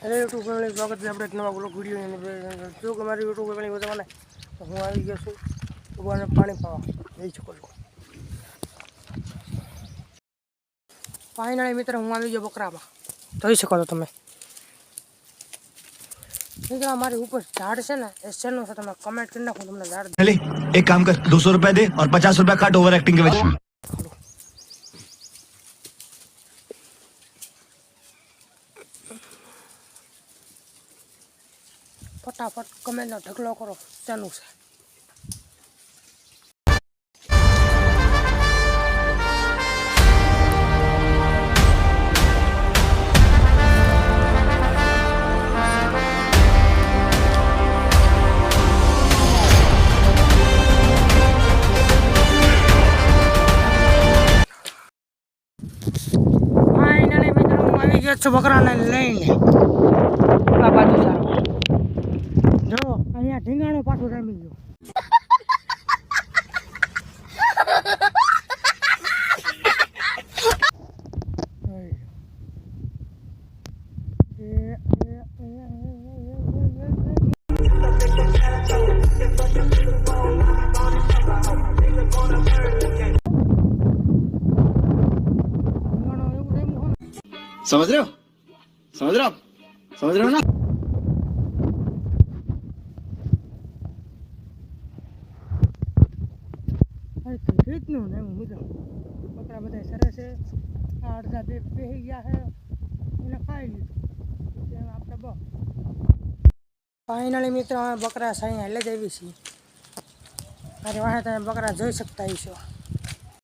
Hello YouTube family स्वागत है अपने एक नवा ब्लॉग वीडियो जो कि हमारी यूट्यूब फैमिली बताने तो हूँ आई गया छूँ भगवान पानी पावा जई શકો છો फाइनली मित्र हूँ आई गया बकराમાં જોઈ શકો છો તમે मित्र हमारे ऊपर झाड़ से ना इस चैनल से તમે कमेंट કરી નાખો તમને झाड़ चले एक काम कर 200 रुपए दे और 50 रुपए काट ओवर एक्टिंग के वजह से। फटाफट कमेंट ना ढकलो करो चालू से फाइनली मित्र हूँ આવી ગયો છું બકરાને લઈને આ બાજુ ચાલો જો અહીંયા ઢીંગાણું પાછું રમી ગયું समझ रहे हो समझ रहे हो समझ रहे हो ना। કેટલું ને હું મિત્રો બકરા બધા સરસ છે આ અડધા બેસી ગયા છે એને ખાઈ લીધું આપણે બસ ફાઇનલી મિત્રો અમે બકરા સાંઈ લઈ જઈએ છીએ અરે વાહે તમે બકરા જોઈ શકતા છો।